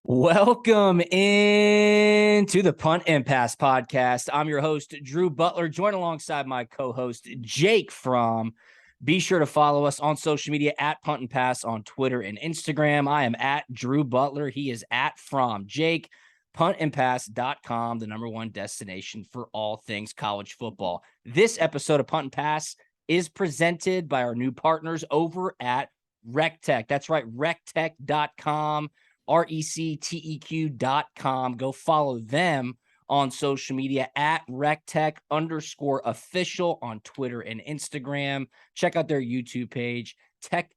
Welcome into the Punt Pass podcast. I'm your host, Drew Butler, joined alongside my co-host, Jake Fromm. Be sure to follow us on social media at Punt Pass on Twitter and Instagram. I am at Drew Butler. He is at Fromm. Jake, puntandpass.com, the number one destination for all things college football. This episode of Punt and Pass is presented by our new partners over at RECTEQ. That's right, RECTEQ.com. RECTEQ.com. Go follow them on social media at RECTEQ_official on Twitter and Instagram. Check out their YouTube page.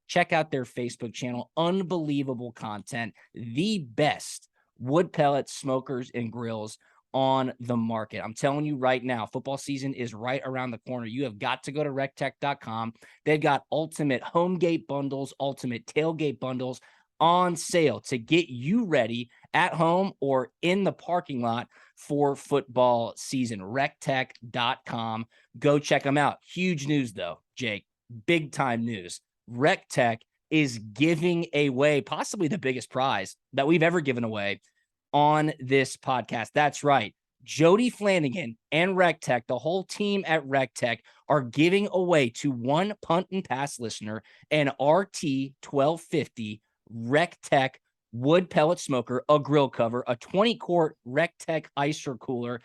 Check out their Facebook channel. Unbelievable content. The best wood pellet smokers and grills on the market. I'm telling you right now, football season is right around the corner. You have got to go to RECTEQ.com. They've got ultimate home gate bundles, ultimate tailgate bundles on sale to get you ready at home or in the parking lot for football season. RECTEQ.com. Go check them out. Huge news, though, Jake. Big time news. RECTEQ is giving away possibly the biggest prize that we've ever given away on this podcast. That's right. Jody Flanagan and RECTEQ, the whole team at RECTEQ, are giving away to one Punt and Pass listener an RT 1250 RECTEQ wood pellet smoker, a grill cover, a 20-quart RECTEQ icer cooler,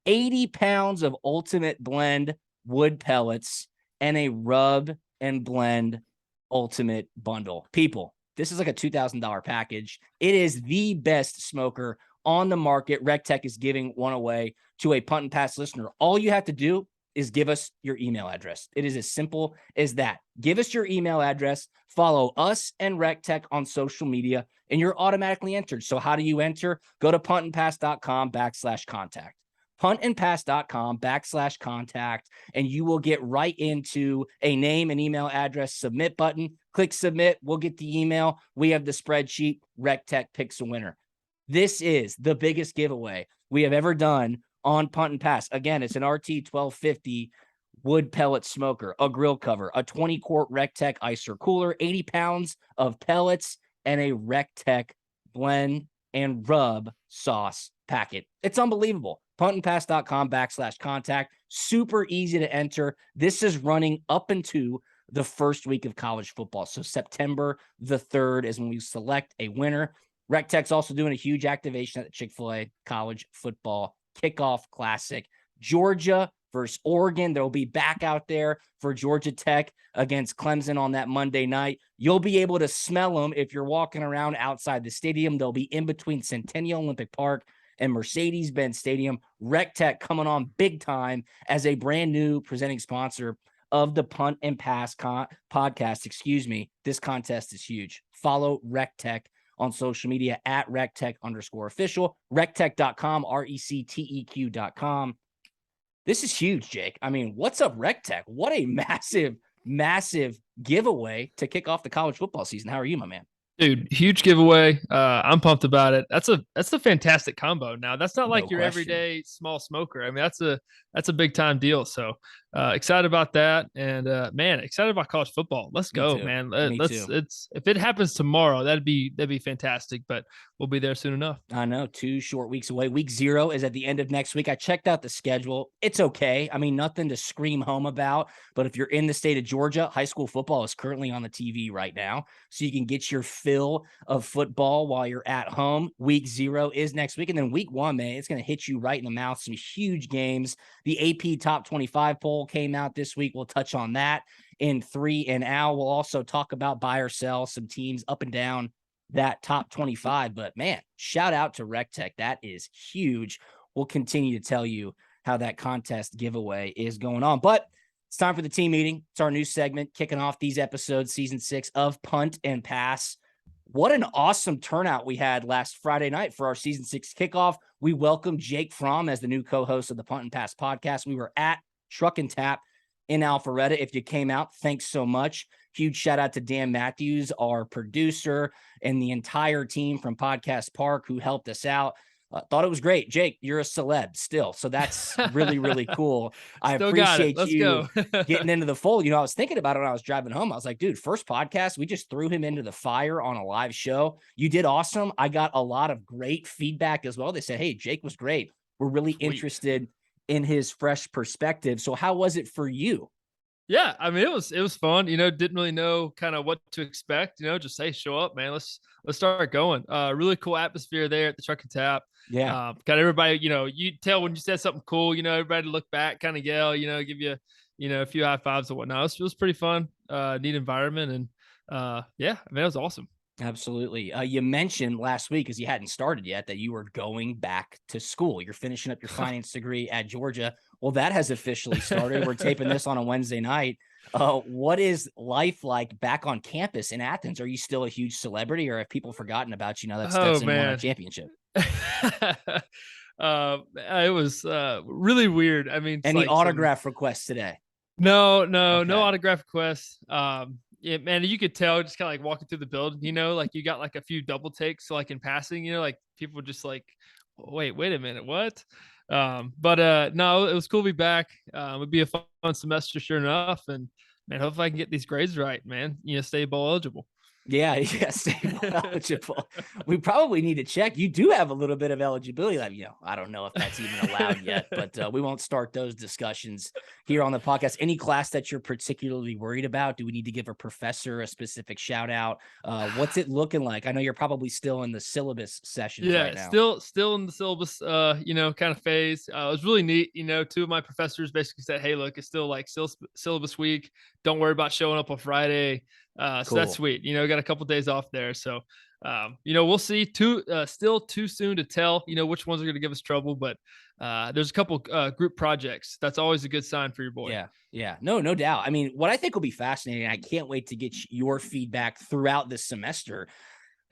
80 pounds of ultimate blend wood pellets, and a rub and blend ultimate bundle. People, this is like a $2,000 package. It is the best smoker on the market. RECTEQ is giving one away to a Punt and Pass listener. All you have to do is give us your email address. It is as simple as that. Give us your email address, follow us and RECTEQ on social media, and you're automatically entered. So how do you enter? Go to puntandpass.com/contact. Puntandpass.com/contact, and you will get right into a name and email address submit button. Click submit. We'll get the email. We have the spreadsheet. RECTEQ picks a winner. This is the biggest giveaway we have ever done on Punt and Pass. Again, it's an RT 1250 wood pellet smoker, a grill cover, a 20-quart RECTEQ icer cooler, 80 pounds of pellets, and a RECTEQ blend and rub sauce packet. It's unbelievable. Puntandpass.com/contact. Super easy to enter. This is running up into the first week of college football. So September the 3rd is when we select a winner. RECTEQ's also doing a huge activation at the Chick-fil-A College Football Kickoff Classic. Georgia versus Oregon. They'll be back out there for Georgia Tech against Clemson on that Monday night. You'll be able to smell them if you're walking around outside the stadium. They'll be in between Centennial Olympic Park and Mercedes-Benz Stadium. RECTEQ coming on big time as a brand new presenting sponsor of the Punt and Pass podcast. This contest is huge. Follow RECTEQ on social media at RECTEQ_official, RECTEQ.com, RECTEQ.com. This is huge, Jake. I mean, what's up, RECTEQ? What a massive giveaway to kick off the college football season. How are you, my man? Dude, huge giveaway. I'm pumped about it. That's a fantastic combo. Now, that's not like your everyday small smoker. I mean, that's a big time deal. So excited about that, and man, excited about college football. Let's go, man. It's if it happens tomorrow, that'd be fantastic. But we'll be there soon enough. I know, 2 short weeks away. Week 0 is at the end of next week. I checked out the schedule. It's okay. I mean, nothing to scream home about. But if you're in the state of Georgia, high school football is currently on the TV right now, so you can get your fill of football while you're at home. Week 0 is next week, and then week 1, man, it's going to hit you right in the mouth. Some huge games. The AP Top 25 poll came out this week. We'll touch on that in 3 and out. We'll also talk about buy or sell some teams up and down that top 25. But man, shout out to RECTEQ. That is huge. We'll continue to tell you how that contest giveaway is going on. But it's time for the team meeting. It's our new segment kicking off these episodes, season 6 of Punt and Pass. What an awesome turnout we had last Friday night for our season 6 kickoff. We welcomed Jake Fromm as the new co-host of the Punt and Pass podcast. We were at Truck and Tap in Alpharetta. If you came out, thanks so much. Huge shout out to Dan Matthews, our producer, and the entire team from Podcast Park who helped us out. Thought it was great. Jake, you're a celeb still. So that's really, really cool. I Still got it. appreciate Let's you go. getting into the fold. You know, I was thinking about it when I was driving home. I was like, dude, first podcast, we just threw him into the fire on a live show. You did awesome. I got a lot of great feedback as well. They said, hey, Jake was great. We're really interested in his fresh perspective. So how was it for you? Yeah, I mean, it was fun. You know, didn't really know kind of what to expect. You know, just hey, show up, man. Let's start going. Really cool atmosphere there at the Truck and Tap. Yeah. Kind of everybody. You know, you tell when you said something cool. You know, everybody look back, kind of yell. You know, give you a few high fives and whatnot. It was pretty fun. Neat environment, and yeah, I mean, it was awesome. Absolutely. You mentioned last week, because you hadn't started yet, that you were going back to school. You're finishing up your finance degree at Georgia. Well, that has officially started. We're taping this on a Wednesday night. What is life like back on campus in Athens? Are you still a huge celebrity, or have people forgotten about you now that Stetson won a championship? It was really weird. I mean, any autograph requests today? No autograph requests. Yeah, man, you could tell just kind of like walking through the building, you know, like you got like a few double takes, so like in passing, you know, like people just like, wait a minute, what? But no, it was cool to be back. It would be a fun semester, sure enough, and man, hopefully I can get these grades right, man. You know, stay bowl eligible. Yeah, stay eligible. We probably need to check. You do have a little bit of eligibility. Like, you know, I don't know if that's even allowed yet, but we won't start those discussions here on the podcast. Any class that you're particularly worried about? Do we need to give a professor a specific shout out? What's it looking like? I know you're probably still in the syllabus sessions right now. Still in the syllabus, you know, kind of phase. It was really neat. You know, two of my professors basically said, hey, look, it's still syllabus week. Don't worry about showing up on Friday. Cool. So that's sweet. You know, got a couple of days off there. So, you know, we'll see. Still too soon to tell, you know, which ones are going to give us trouble. But there's a couple group projects. That's always a good sign for your boy. Yeah. No doubt. I mean, what I think will be fascinating, I can't wait to get your feedback throughout this semester.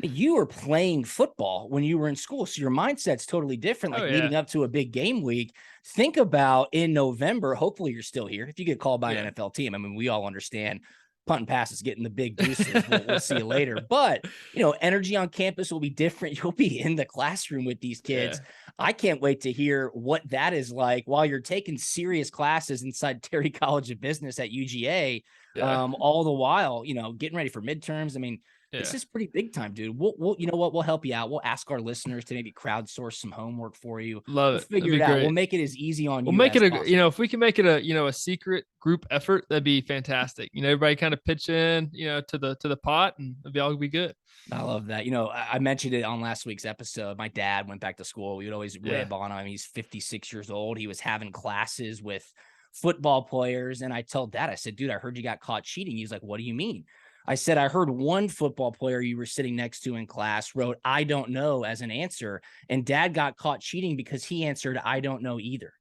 You were playing football when you were in school, so your mindset's totally different, like leading up to a big game week. Think about in November, hopefully you're still here. If you get called by an NFL team, I mean, we all understand Punt Pass is getting the big boosters. We'll see you later. But, you know, energy on campus will be different. You'll be in the classroom with these kids. I can't wait to hear what that is like while you're taking serious classes inside Terry College of Business at UGA, all the while, you know, getting ready for midterms. I mean, this is pretty big time, dude. We'll you know what? We'll help you out. We'll ask our listeners to maybe crowdsource some homework for you. We'll figure it out. Great. We'll make it as easy on you. We'll make it you know, if we can make it a secret group effort, that'd be fantastic. You know, everybody kind of pitch in, you know, to the pot, and it'll be good. I love that. You know, I mentioned it on last week's episode. My dad went back to school. We would always rib on him. He's 56 years old. He was having classes with football players. And I told Dad, I said, dude, I heard you got caught cheating. He's like, what do you mean? I said, I heard one football player you were sitting next to in class wrote, I don't know as an answer. And Dad got caught cheating because he answered, I don't know either.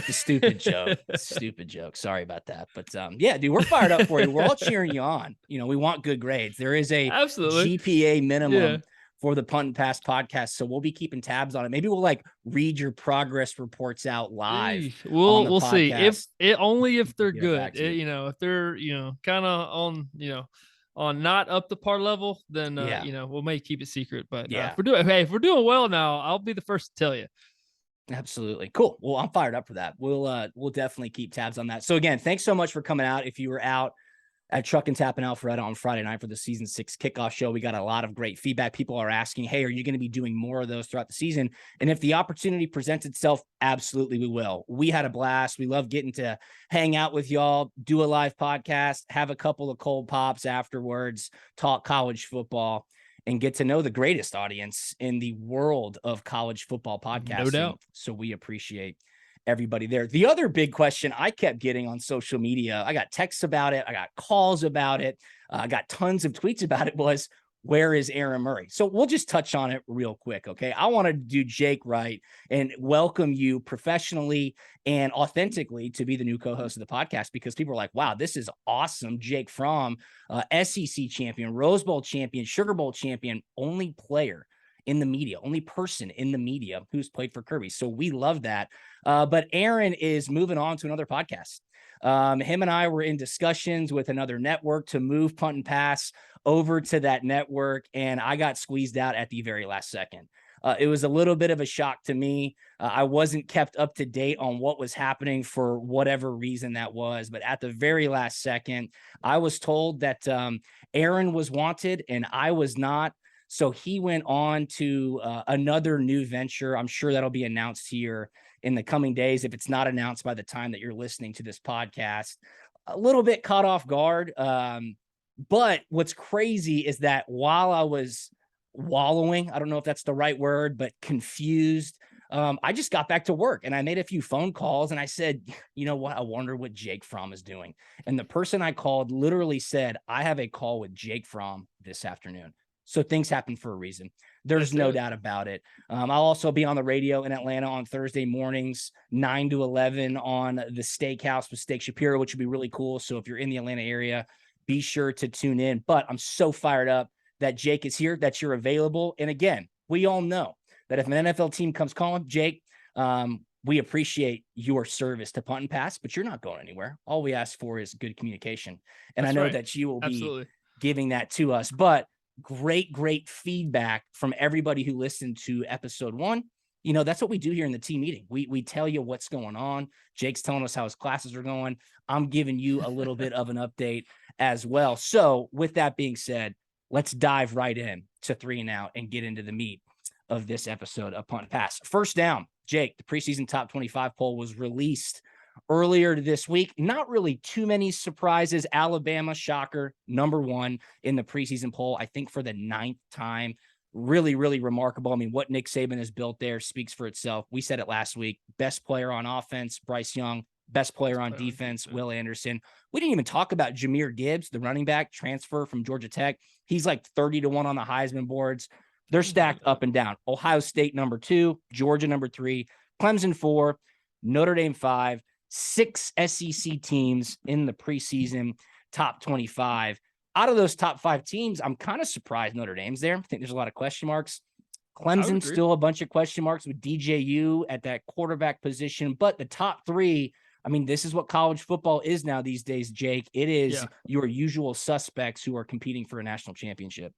Stupid joke. Sorry about that. But yeah, dude, we're fired up for you. We're all cheering you on. You know, we want good grades. There is a GPA minimum for the Punt Pass podcast. So we'll be keeping tabs on it. Maybe we'll like read your progress reports out live. We'll see if they're good. You know, if they're, you know, kind of on, you know, on not up to par level, then you know, we may keep it secret. But if we're doing well now, I'll be the first to tell you. Absolutely. Cool. Well, I'm fired up for that. We'll definitely keep tabs on that. So again, thanks so much for coming out. If you were out at Truck and Tap in Alpharetta on Friday night for the season 6 kickoff show, we got a lot of great feedback. People are asking, hey, are you going to be doing more of those throughout the season? And if the opportunity presents itself, absolutely we will. We had a blast. We love getting to hang out with y'all, do a live podcast, have a couple of cold pops afterwards, talk college football, and get to know the greatest audience in the world of college football podcasting. No doubt. So we appreciate everybody there. The other big question I kept getting on social media, I got texts about it, I got calls about it, I got tons of tweets about it, was, where is Aaron Murray? So we'll just touch on it real quick, okay? I want to do Jake right and welcome you professionally and authentically to be the new co-host of the podcast, because people are like, wow, this is awesome. Jake Fromm, SEC champion, Rose Bowl champion, Sugar Bowl champion, only player in the media, only person in the media who's played for Kirby. So we love that. But Aaron is moving on to another podcast. Him and I were in discussions with another network to move Punt Pass over to that network, and I got squeezed out at the very last second. It was a little bit of a shock to me. I wasn't kept up to date on what was happening for whatever reason that was. But at the very last second, I was told that Aaron was wanted and I was not. So he went on to another new venture. I'm sure that'll be announced here in the coming days, if it's not announced by the time that you're listening to this podcast. A little bit caught off guard. But what's crazy is that while I was wallowing, I don't know if that's the right word, but confused, I just got back to work and I made a few phone calls and I said, you know what? I wonder what Jake Fromm is doing. And the person I called literally said, I have a call with Jake Fromm this afternoon. So things happen for a reason. There's no doubt about it. I'll also be on the radio in Atlanta on Thursday mornings, 9 to 11 on the Steakhouse with Steak Shapiro, which would be really cool. So if you're in the Atlanta area, be sure to tune in. But I'm so fired up that Jake is here, that you're available. And again, we all know that if an NFL team comes calling, Jake, we appreciate your service to Punt and Pass, but you're not going anywhere. All we ask for is good communication. And I know that you will be giving that to us. But great feedback from everybody who listened to episode 1. You know, that's what we do here in the team meeting. We tell you what's going on. Jake's telling us how his classes are going. I'm giving you a little bit of an update as well. So with that being said, let's dive right in to 3 and Out and get into the meat of this episode of Punt Pass. First down, Jake, the preseason top 25 poll was released earlier this week. Not really too many surprises. Alabama, shocker, number 1 in the preseason poll, I think for the 9th time. Really remarkable. I mean, what Nick Saban has built there speaks for itself. We said it last week. Best player on offense, Bryce Young. Best player on defense, Will Anderson. We didn't even talk about Jahmyr Gibbs, the running back transfer from Georgia Tech. He's like 30 to 1 on the Heisman boards. They're stacked up and down. Ohio State, number 2, Georgia, number 3, Clemson, 4, Notre Dame, 5, 6 SEC teams in the preseason top 25. Out of those top 5 teams, I'm kind of surprised Notre Dame's there. I think there's a lot of question marks. Clemson, still a bunch of question marks with DJU at that quarterback position. But the top 3, I mean, this is what college football is now these days, Jake. It is your usual suspects who are competing for a national championship.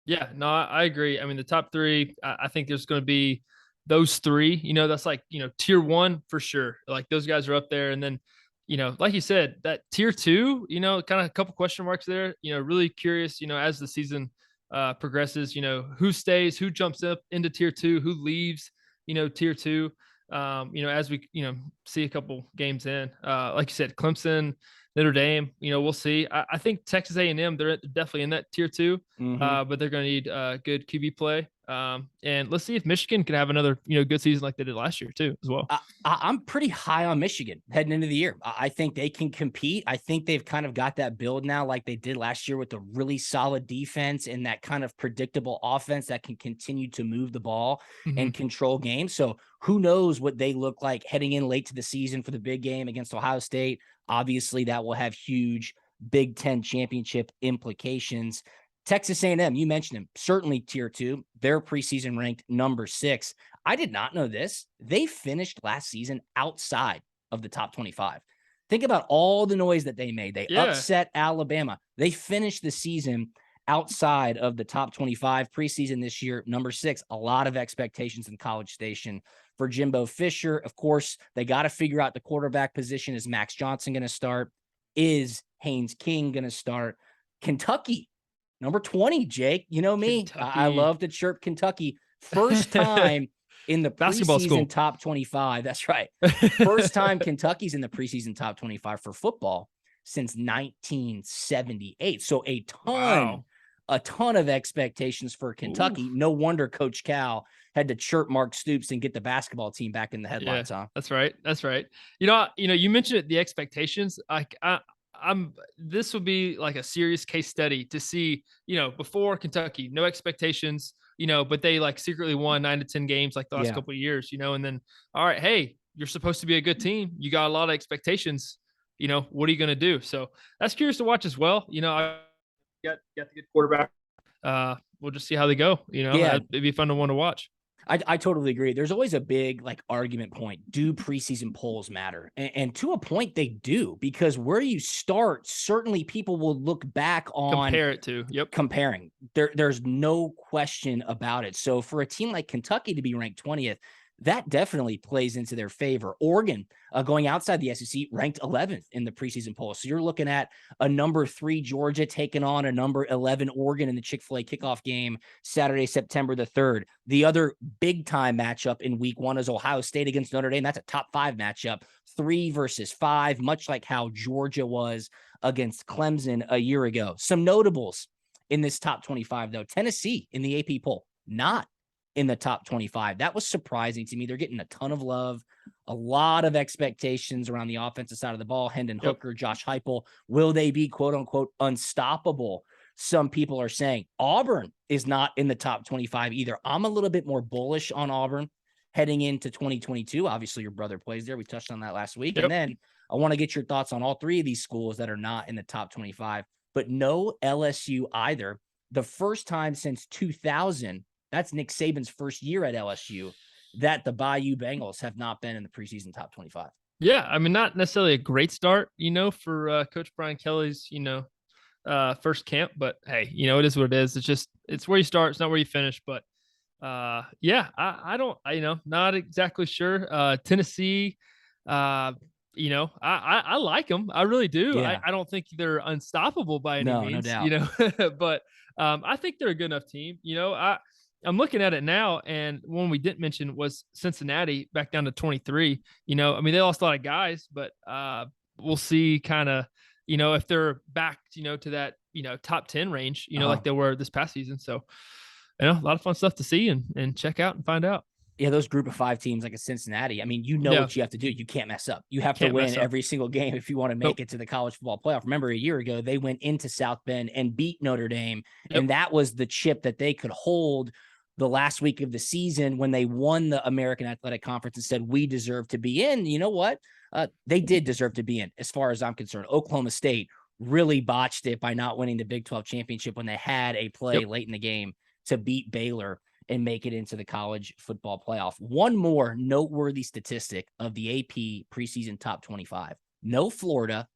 Yeah, no, I agree. I mean, the top 3, I think there's going to be those 3, you know, that's like, you know, tier 1 for sure. Like those guys are up there. And then, you know, like you said, that tier 2, you know, kind of a couple question marks there, you know, really curious, you know, as the season progresses, you know, who stays, who jumps up into tier 2, who leaves, you know, tier 2, you know, as we, you know, see a couple games in, like you said, Clemson, Notre Dame, you know, we'll see. I think Texas A&M, they're definitely in that tier 2, but they're going to need good QB play. And let's see if Michigan can have another, you know, good season like they did last year too, as well. I'm pretty high on Michigan heading into the year. I think they can compete. I think they've kind of got that build now, like they did last year with a really solid defense and that kind of predictable offense that can continue to move the ball and control games. So who knows what they look like heading in late to the season for the big game against Ohio State. Obviously that will have huge Big Ten championship implications. Texas A&M, you mentioned him, certainly tier 2. They're preseason ranked number 6. I did not know this. They finished last season outside of the top 25. Think about all the noise that they made. They upset Alabama. They finished the season outside of the top 25. Preseason this year, number 6. A lot of expectations in College Station for Jimbo Fisher. Of course, they got to figure out the quarterback position. Is Max Johnson going to start? Is Haynes King going to start? Kentucky, number 20, Jake. You know me. I love to chirp Kentucky. First time in the preseason top 25. That's right. First time Kentucky's in the preseason top 25 for football since 1978. So a ton of expectations for Kentucky. Ooh. No wonder Coach Cal had to chirp Mark Stoops and get the basketball team back in the headlines. Yeah, that's right. That's right. You know, you mentioned it, the expectations. This would be like a serious case study to see, you know, before Kentucky, no expectations, you know, but they like secretly won 9 to 10 games like the last couple of years, you know, and then, all right, hey, you're supposed to be a good team. You got a lot of expectations, you know, what are you going to do? So that's curious to watch as well. You know, I got the good quarterback. We'll just see how they go. You know, it'd be fun to watch. I totally agree. There's always a big like argument point. Do preseason polls matter? And to a point, they do, because where you start, certainly people will look back on Compare it to. Yep. comparing. There's no question about it. So for a team like Kentucky to be ranked 20th, that definitely plays into their favor. Oregon, going outside the SEC, ranked 11th in the preseason poll. So you're looking at a number 3 Georgia taking on a number 11 Oregon in the Chick-fil-A kickoff game Saturday, September the 3rd. The other big time matchup in week 1 is Ohio State against Notre Dame. That's a top 5 matchup, 3 versus 5, much like how Georgia was against Clemson a year ago. Some notables in this top 25, though. Tennessee in the AP poll, not in the top 25. That was surprising to me. They're getting a ton of love, a lot of expectations around the offensive side of the ball. Hendon Hooker, Josh Heupel, will they be quote unquote unstoppable? Some people are saying Auburn is not in the top 25 either. I'm a little bit more bullish on Auburn heading into 2022. Obviously your brother plays there. We touched on that last week. And then I want to get your thoughts on all 3 of these schools that are not in the top 25, but no LSU either. The first time since 2000, that's Nick Saban's first year at LSU, that the Bayou Bengals have not been in the preseason top 25. Yeah, I mean, not necessarily a great start, for Coach Brian Kelly's, first camp, but hey, it is what it is. It's where you start. It's not where you finish, but yeah, not exactly sure. Tennessee, I like them. I really do. Yeah. I don't think they're unstoppable by any means, no doubt. but I think they're a good enough team. I'm looking at it now, and one we didn't mention was Cincinnati back down to 23. They lost a lot of guys, but we'll see kind of, if they're back, to that, top 10 range, like they were this past season. So, a lot of fun stuff to see and check out and find out. Yeah, those group of 5 teams like a Cincinnati, what you have to do. You can't mess up. You have to win every single game if you want to make it to the college football playoff. Remember, a year ago, they went into South Bend and beat Notre Dame, and that was the chip that they could hold the last week of the season when they won the American Athletic Conference and said, we deserve to be in. You know what? They did deserve to be in, as far as I'm concerned. Oklahoma State really botched it by not winning the Big 12 championship when they had a play late in the game to beat Baylor and make it into the college football playoff. One more noteworthy statistic of the AP preseason top 25. No Florida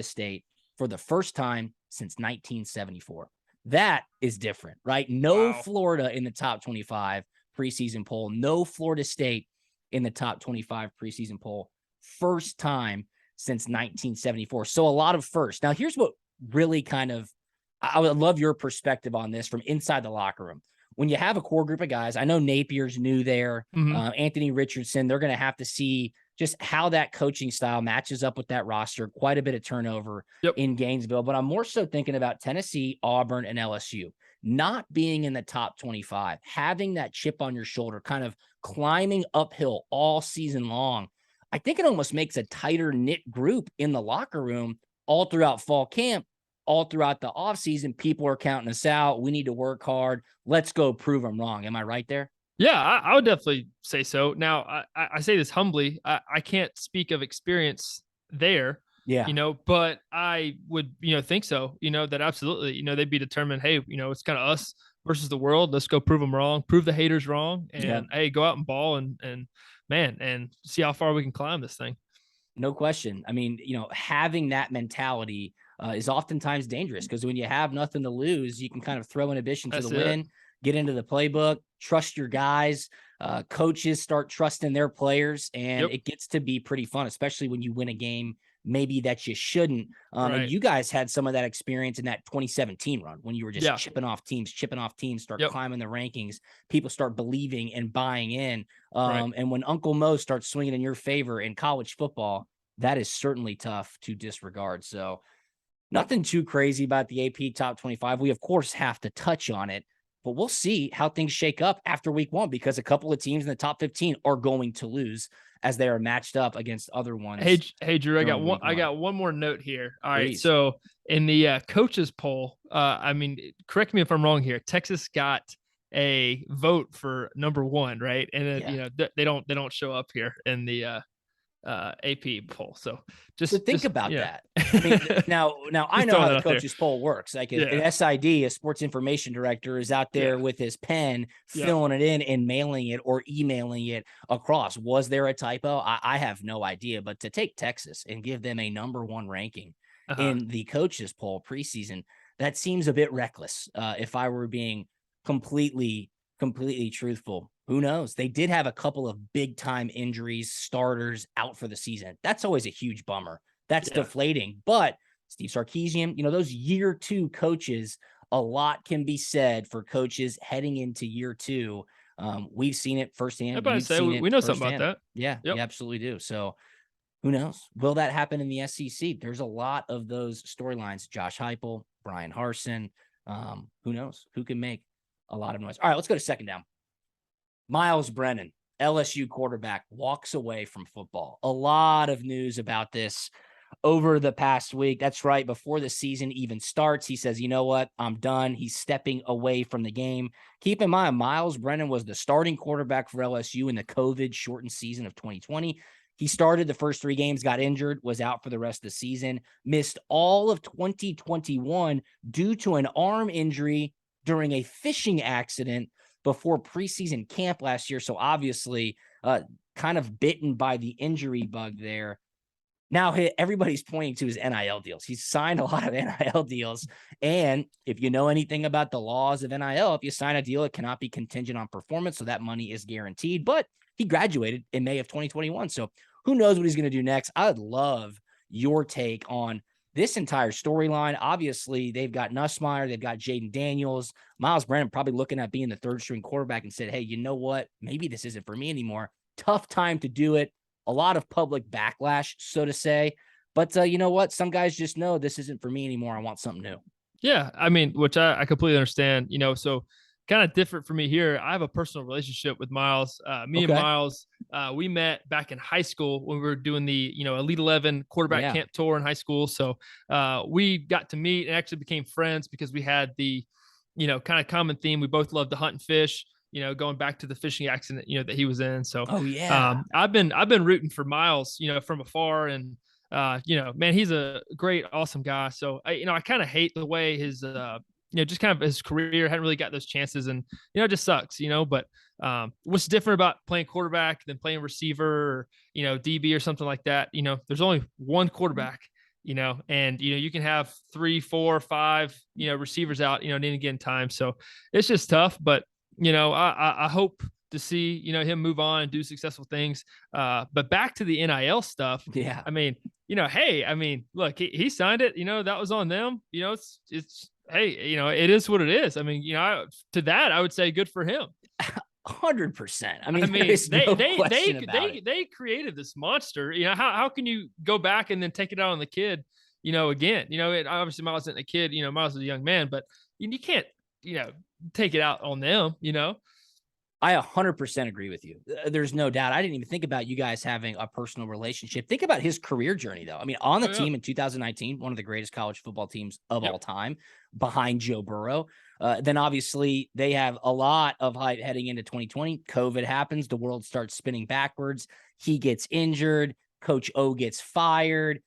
State for the first time since 1974. That is different, right? No Florida in the top 25 preseason poll. No Florida State in the top 25 preseason poll. First time since 1974. So a lot of firsts. Now, here's what really I would love your perspective on this from inside the locker room. When you have a core group of guys, I know Napier's new there, Anthony Richardson, they're going to have to see just how that coaching style matches up with that roster. Quite a bit of turnover in Gainesville, but I'm more so thinking about Tennessee, Auburn, and LSU not being in the top 25, having that chip on your shoulder, kind of climbing uphill all season long. I think it almost makes a tighter knit group in the locker room all throughout fall camp, all throughout the offseason. People are counting us out. We need to work hard. Let's go prove them wrong. Am I right there? Yeah, I would definitely say so. Now, I say this humbly. I can't speak of experience there, but I would, think so, that absolutely, they'd be determined, hey, it's kind of us versus the world. Let's go prove them wrong, prove the haters wrong, and hey, go out and ball and see how far we can climb this thing. No question. Having that mentality is oftentimes dangerous, because when you have nothing to lose, you can kind of throw inhibition to the win, get into the playbook, trust your guys. Coaches start trusting their players, and it gets to be pretty fun, especially when you win a game maybe that you shouldn't. And you guys had some of that experience in that 2017 run when you were just chipping off teams, start climbing the rankings. People start believing and buying in. And when Uncle Mo starts swinging in your favor in college football, that is certainly tough to disregard. So nothing too crazy about the AP top 25. We, of course, have to touch on it, but we'll see how things shake up after week 1, because a couple of teams in the top 15 are going to lose as they are matched up against other ones. Hey, Drew, I got one more note here. All right. So in the coaches poll, correct me if I'm wrong here, Texas got a vote for number 1, right? And then, they don't show up here in the AP poll. So So think about yeah. that. I mean, now I know how the coaches poll works. Like an SID, a sports information director, is out there with his pen, filling it in and mailing it or emailing it across. Was there a typo? I have no idea. But to take Texas and give them a #1 ranking in the coaches poll preseason, that seems a bit reckless. If I were being completely truthful. Who knows? They did have a couple of big time injuries, starters out for the season. That's always a huge bummer. That's deflating. But Steve Sarkisian, those year 2 coaches, a lot can be said for coaches heading into year 2. We've seen it firsthand. We know something about that. Yeah, we absolutely do. So who knows? Will that happen in the SEC? There's a lot of those storylines. Josh Heupel, Brian Harsin. Who knows? Who can make a lot of noise? All right, let's go to second down. Miles Brennan, LSU quarterback, walks away from football. A lot of news about this over the past week. That's right. Before the season even starts, he says, you know what? I'm done. He's stepping away from the game. Keep in mind, Miles Brennan was the starting quarterback for LSU in the COVID-shortened season of 2020. He started the first 3 games, got injured, was out for the rest of the season, missed all of 2021 due to an arm injury during a fishing accident before preseason camp last year. So obviously kind of bitten by the injury bug there. Now everybody's pointing to his NIL deals. He's signed a lot of NIL deals. And if you know anything about the laws of NIL, if you sign a deal, it cannot be contingent on performance. So that money is guaranteed. But he graduated in May of 2021. So who knows what he's going to do next? I would love your take on this entire storyline. Obviously, they've got Nussmeier, they've got Jaden Daniels, Miles Brennan probably looking at being the 3rd string quarterback and said, hey, you know what? Maybe this isn't for me anymore. Tough time to do it. A lot of public backlash, so to say. But you know what? Some guys just know this isn't for me anymore. I want something new. Yeah, I mean, which I completely understand, so kind of different for me here. I have a personal relationship with Miles. And Miles, we met back in high school when we were doing the, Elite 11 quarterback camp tour in high school. So we got to meet and actually became friends because we had the, kind of common theme. We both loved to hunt and fish, going back to the fishing accident, that he was in. So, I've been rooting for Miles, from afar, and, man, he's a great, awesome guy. So I kind of hate the way his, just kind of his career hadn't really got those chances, and, it just sucks, but what's different about playing quarterback than playing receiver or, DB or something like that? There's only one quarterback, and, you can have 3, 4, 5, receivers out, at any given time. So it's just tough, but, I hope to see, him move on and do successful things. But back to the NIL stuff. Yeah. I mean, hey, I mean, look, he signed it, that was on them, it's, hey, it is what it is. I mean, to that, I would say good for him. 100%. I mean, they created this monster. How can you go back and then take it out on the kid, again? Obviously Miles isn't a kid, Miles is a young man, but you can't, take it out on them, I 100% agree with you. There's no doubt. I didn't even think about you guys having a personal relationship. Think about his career journey, though. I mean, on the team in 2019, one of the greatest college football teams of all time, behind Joe Burrow. Then obviously they have a lot of hype heading into 2020. COVID happens. The world starts spinning backwards. He gets injured. Coach O gets fired.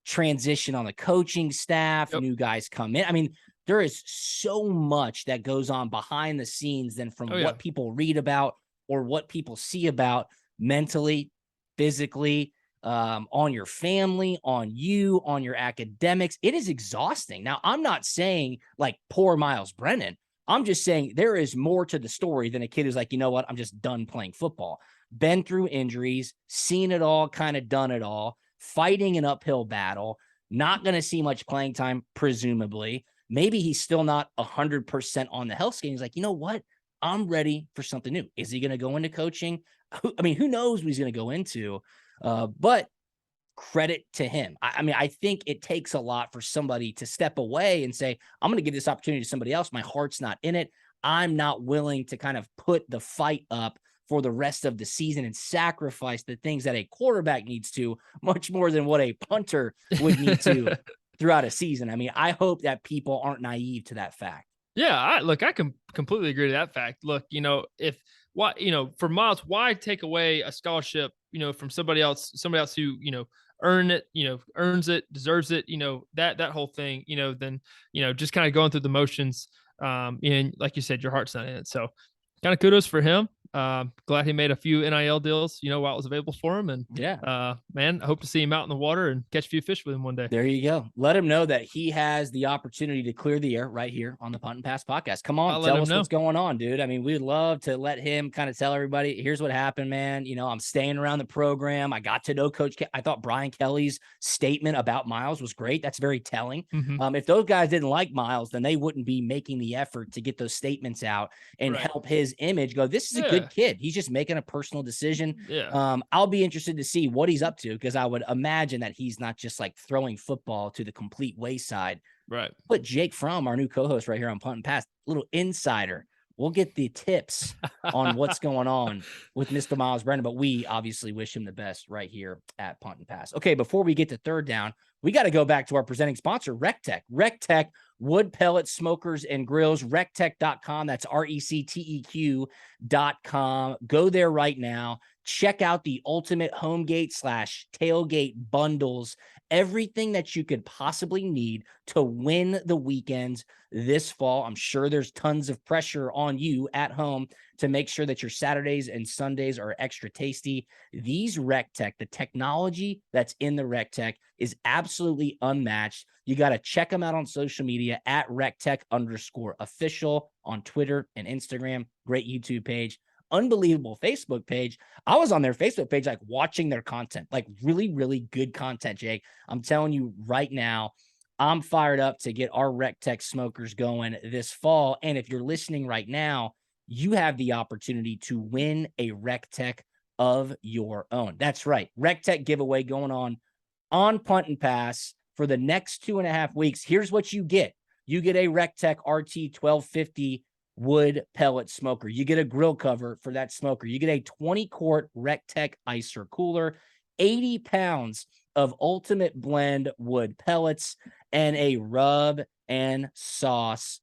Transition on the coaching staff. New guys come in. I mean, there is so much that goes on behind the scenes than from what people read about or what people see about mentally, physically, on your family, on you, on your academics. It is exhausting. Now, I'm not saying like poor Miles Brennan. I'm just saying there is more to the story than a kid who's like, you know what? I'm just done playing football. Been through injuries, seen it all, kind of done it all, fighting an uphill battle, not going to see much playing time, presumably. Maybe he's still not 100% on the health scale. He's like, you know what? I'm ready for something new. Is he going to go into coaching? I mean, who knows what he's going to go into? But credit to him. I mean, I think it takes a lot for somebody to step away and say, I'm going to give this opportunity to somebody else. My heart's not in it. I'm not willing to kind of put the fight up for the rest of the season and sacrifice the things that a quarterback needs to, much more than what a punter would need to throughout a season. I mean, I hope that people aren't naive to that fact. Yeah, I can completely agree to that fact. Look, for Miles, why take away a scholarship, from somebody else who, earns it, deserves it, that whole thing, then, just kind of going through the motions. And like you said, your heart's not in it. So kind of kudos for him. Glad he made a few NIL deals, while it was available for him. And man, I hope to see him out in the water and catch a few fish with him one day. There you go. Let him know that he has the opportunity to clear the air right here on the Punt and Pass podcast. Come on, tell us what's going on, dude. I mean, we'd love to let him kind of tell everybody, here's what happened, man. I'm staying around the program. I got to know Coach I thought Brian Kelly's statement about Miles was great. That's very telling. Mm-hmm. If those guys didn't like Miles, then they wouldn't be making the effort to get those statements out and help his image go, this is a good kid. He's just making a personal decision. I'll be interested to see what he's up to, because I would imagine that he's not just like throwing football to the complete wayside. Right. But Jake Fromm, our new co-host right here on Punt and Pass, little insider, we'll get the tips on what's going on with Mr. Miles Brennan, but we obviously wish him the best right here at Punt and Pass. Okay, before we get to third down, we got to go back to our presenting sponsor, RECTEQ. RECTEQ, wood pellet smokers and grills, recteq.com. That's RECTEQ.com. Go there right now. Check out the ultimate homegate/tailgate bundles. Everything that you could possibly need to win the weekends this fall. I'm sure there's tons of pressure on you at home to make sure that your Saturdays and Sundays are extra tasty. These RECTEQ, the technology that's in the RECTEQ is absolutely unmatched. You got to check them out on social media at RECTEQ_official on Twitter and Instagram. Great YouTube page. Unbelievable Facebook page. I was on their Facebook page, like watching their content, like really, really good content, Jake. I'm telling you right now, I'm fired up to get our RECTEQ smokers going this fall. And if you're listening right now, you have the opportunity to win a RECTEQ of your own. That's right. RECTEQ giveaway going on Punt and Pass for the next 2.5 weeks. Here's what you get. You get a RECTEQ RT 1250 wood pellet smoker. You get a grill cover for that smoker. You get a 20-quart RECTEQ icer cooler, 80 pounds of ultimate blend wood pellets, and a rub and sauce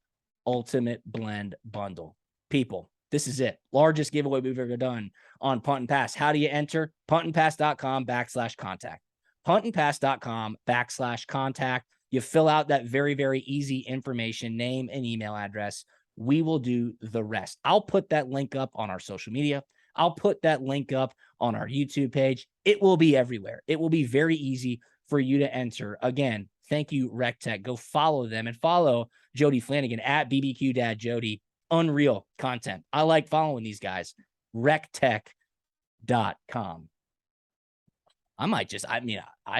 ultimate blend bundle. People, this is it. Largest giveaway we've ever done on Punt and Pass. How do you enter? puntandpass.com/contact. puntandpass.com/contact. You fill out that very, very easy information, name and email address. We will do the rest. I'll put that link up on our social media. I'll put that link up on our YouTube page. It will be everywhere. It will be very easy for you to enter. Again, thank you, RECTEQ. Go follow them and follow Jody Flanagan at BBQ Dad Jody. Unreal content. I like following these guys. RECTEQ.com. I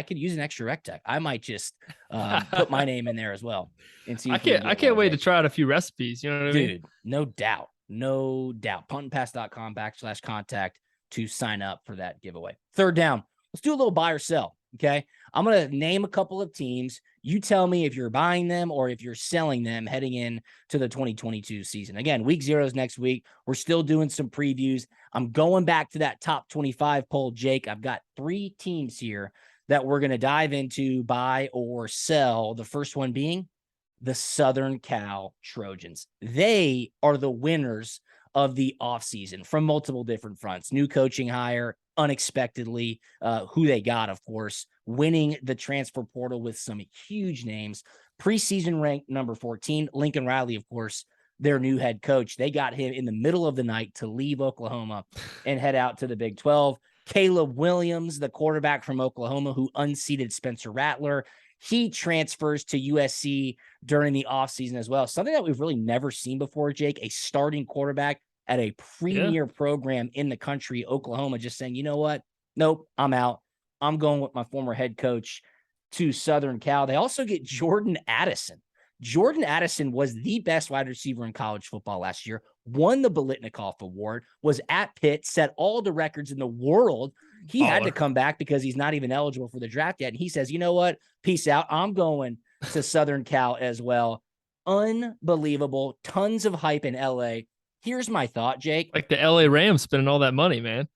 could use an extra RECTEQ. I might just put my name in there as well. And see. I can't wait to try out a few recipes. You know what I mean? Dude, no doubt. puntandpass.com/contact to sign up for that giveaway. Third down. Let's do a little buy or sell. Okay. I'm going to name a couple of teams. You tell me if you're buying them or if you're selling them heading in to the 2022 season. Again, week 0 is next week. We're still doing some previews. I'm going back to that top 25 poll, Jake. I've got 3 teams here that we're going to dive into, buy or sell. The first one being the Southern Cal Trojans. They are the winners of the offseason from multiple different fronts. New coaching hire, unexpectedly, who they got, of course, winning the transfer portal with some huge names. Preseason ranked number 14, Lincoln Riley, of course, their new head coach. They got him in the middle of the night to leave Oklahoma and head out to the Big 12. Caleb Williams, the quarterback from Oklahoma, who unseated Spencer Rattler, he transfers to USC during the offseason as well. Something that we've really never seen before, Jake, a starting quarterback at a premier program in the country, Oklahoma, just saying, you know what? Nope, I'm out. I'm going with my former head coach to Southern Cal. They also get Jordan Addison. Jordan Addison was the best wide receiver in college football last year, won the Biletnikoff Award, was at Pitt, set all the records in the world. He had to come back because he's not even eligible for the draft yet. And he says, you know what? Peace out. I'm going to Southern Cal as well. Unbelievable. Tons of hype in LA. Here's my thought, Jake. Like the LA Rams spending all that money, man.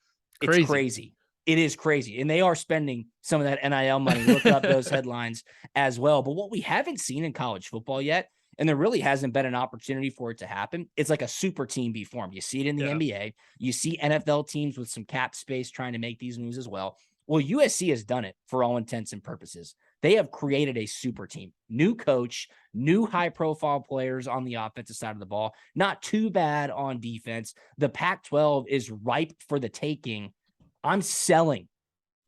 Crazy. It's crazy. It is crazy. And they are spending some of that NIL money. Look up those headlines as well. But what we haven't seen in college football yet and there really hasn't been an opportunity for it to happen. It's like a super team be formed. You see it in the NBA. You see NFL teams with some cap space trying to make these moves as well. Well, USC has done it for all intents and purposes. They have created a super team, new coach, new high-profile players on the offensive side of the ball, not too bad on defense. The Pac-12 is ripe for the taking. I'm selling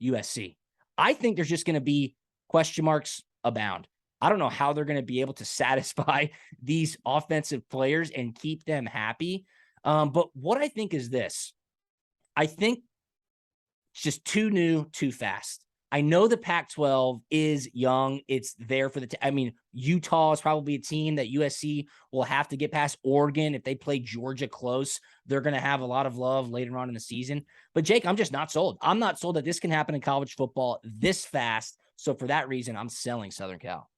USC. I think there's just going to be question marks abound. I don't know how they're going to be able to satisfy these offensive players and keep them happy. But what I think is this. I think it's just too new, too fast. I know the Pac-12 is young. It's there for Utah is probably a team that USC will have to get past. Oregon, if they play Georgia close, they're going to have a lot of love later on in the season. But Jake, I'm just not sold. I'm not sold that this can happen in college football this fast. So for that reason, I'm selling Southern Cal.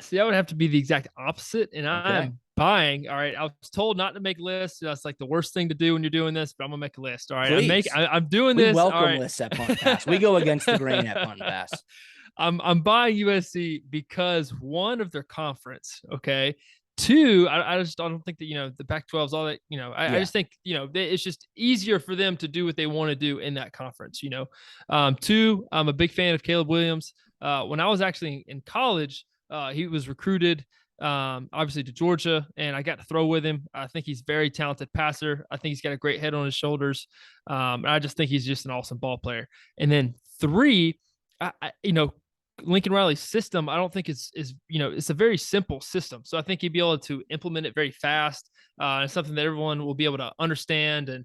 See, that would have to be the exact opposite. And I'm buying. All right. I was told not to make lists. That's like the worst thing to do when you're doing this, but I'm gonna make a list. All right. I'm doing this. We welcome lists at Punt Pass. We go against the grain at Punt Pass. I'm buying USC because one of their conference. Okay. Two, I don't think that, the Pac-12 is all that, I just think, it's just easier for them to do what they want to do in that conference, Two, I'm a big fan of Caleb Williams. When I was actually in college, he was recruited, obviously to Georgia, and I got to throw with him. I think he's a very talented passer. I think he's got a great head on his shoulders. I just think he's just an awesome ball player. And then three, Lincoln Riley's system, I don't think it's a very simple system. So I think he'd be able to implement it very fast. It's something that everyone will be able to understand and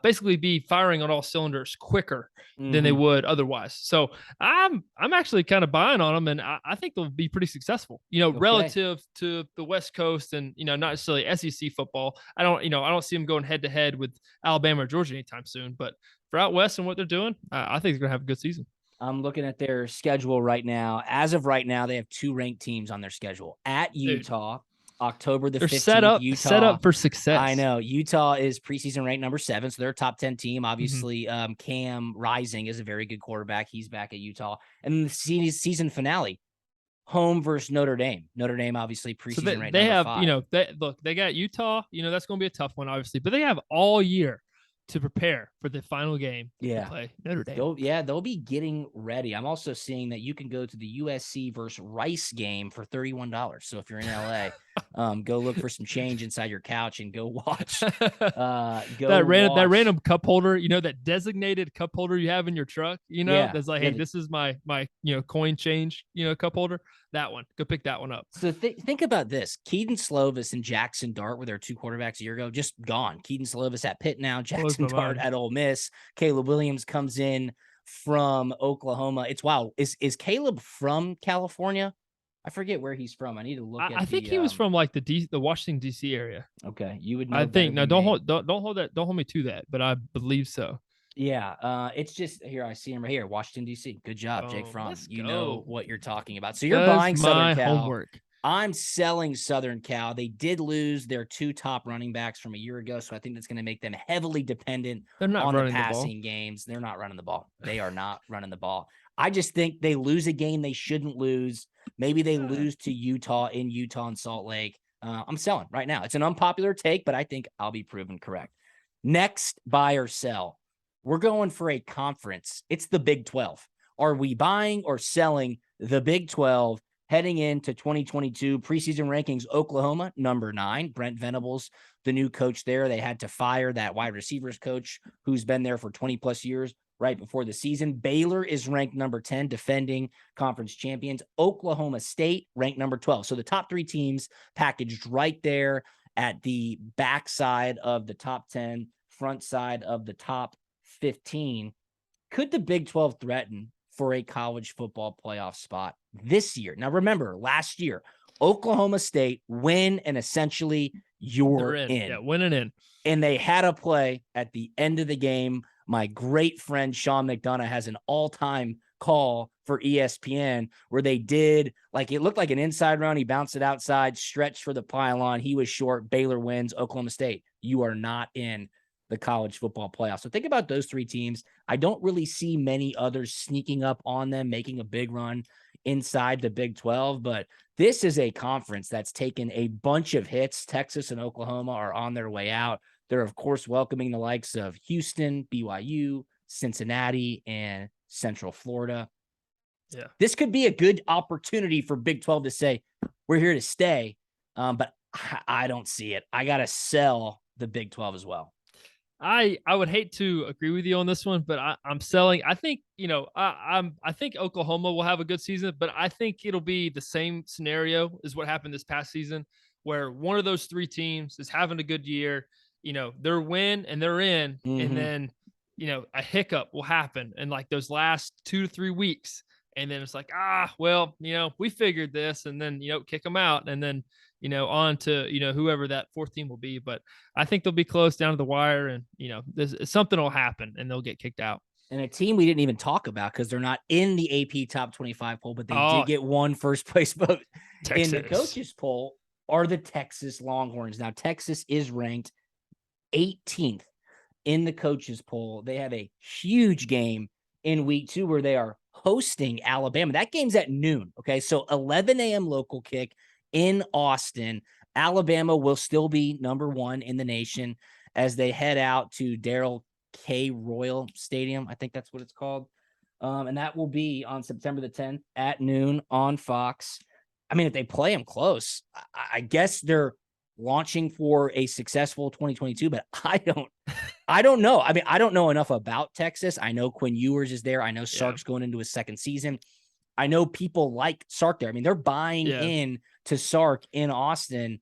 basically be firing on all cylinders quicker than they would otherwise. So I'm actually kind of buying on them, and I think they'll be pretty successful, relative to the West Coast and, not necessarily SEC football. I don't see them going head to head with Alabama or Georgia anytime soon, but for out West and what they're doing, I think they're going to have a good season. I'm looking at their schedule right now. As of right now, they have 2 ranked teams on their schedule. At Utah, October the 15th. They're set up for success. I know. Utah is preseason ranked number 7, so they're a top 10 team. Obviously, Cam Rising is a very good quarterback. He's back at Utah. And then the season finale, home versus Notre Dame. Notre Dame, obviously, preseason ranked number 5. They got Utah. That's going to be a tough one, obviously. But they have all year to prepare for the final game to play Notre Dame. They'll be getting ready. I'm also seeing that you can go to the USC versus Rice game for $31. So if you're in LA, go look for some change inside your couch and go watch. That random cup holder, that designated cup holder you have in your truck, that's like, hey, this is my coin change, cup holder. That one, go pick that one up. So think about this. Keaton Slovis and Jackson Dart were their 2 quarterbacks a year ago, just gone. Keaton Slovis at Pitt now, Jackson Dart at Ole Miss. Caleb Williams comes in from Oklahoma. It's wild. Is Caleb from California? I forget where he's from. I need to look at I think he was from like the Washington D.C. area. Okay. You would know. I think. Now don't hold me to that, but I believe so. Yeah, it's just here. I see him right here, Washington D.C. Good job, Jake Fromm. You know what you're talking about. So you're buying Southern Cal. Homework. I'm selling Southern Cal. They did lose their 2 top running backs from a year ago, so I think that's going to make them heavily dependent on the passing games. They're not running the ball. They are not running the ball. I just think they lose a game they shouldn't lose. Maybe they lose to Utah and Salt Lake. I'm selling right now. It's an unpopular take, but I think I'll be proven correct. Next, buy or sell. We're going for a conference. It's the Big 12. Are we buying or selling the Big 12 heading into 2022 preseason rankings? Oklahoma, number 9. Brent Venables, the new coach there. They had to fire that wide receivers coach who's been there for 20 plus years right before the season. Baylor is ranked number 10, defending conference champions. Oklahoma State ranked number 12. So the top 3 teams packaged right there at the backside of the top 10, front side of the top 15. Could the Big 12 threaten for a college football playoff spot this year? Now, remember, last year, Oklahoma State win and essentially you're in. Yeah, winning in. And they had a play at the end of the game. My great friend Sean McDonough has an all-time call for ESPN where they did, like, it looked like an inside run. He bounced it outside, stretched for the pylon. He was short. Baylor wins. Oklahoma State, you are not in the college football playoff. So think about those 3 teams. I don't really see many others sneaking up on them, making a big run inside the Big 12, but this is a conference that's taken a bunch of hits. Texas and Oklahoma are on their way out. They're, of course, welcoming the likes of Houston, BYU, Cincinnati, and Central Florida. Yeah. This could be a good opportunity for Big 12 to say, we're here to stay, but I don't see it. I got to sell the Big 12 as well. I would hate to agree with you on this one, but I'm selling. I think, I think Oklahoma will have a good season, but I think it'll be the same scenario as what happened this past season, where one of those three teams is having a good year. They're win and they're in, and then, a hiccup will happen in like those last 2 to 3 weeks. And then it's like, we figured this, and then, kick them out. And then, on to, whoever that fourth team will be. But I think they'll be close down to the wire, and, something will happen and they'll get kicked out. And a team we didn't even talk about because they're not in the AP top 25 poll, but they did get one first place vote in the coaches poll, are the Texas Longhorns. Now, Texas is ranked 18th in the coaches poll. They have a huge game in week 2 where they are hosting Alabama. That game's at noon. Okay. So 11 a.m. local kick in Austin. Alabama will still be number 1 in the nation as they head out to Darrell K. Royal Stadium. I think that's what it's called. And that will be on September the 10th at noon on Fox. I mean, if they play them close, I guess they're launching for a successful 2022, but I don't know. I mean, I don't know enough about Texas. I know Quinn Ewers is there. I know Sark's going into his second season. I know people like Sark there. I mean, they're buying in to Sark in Austin.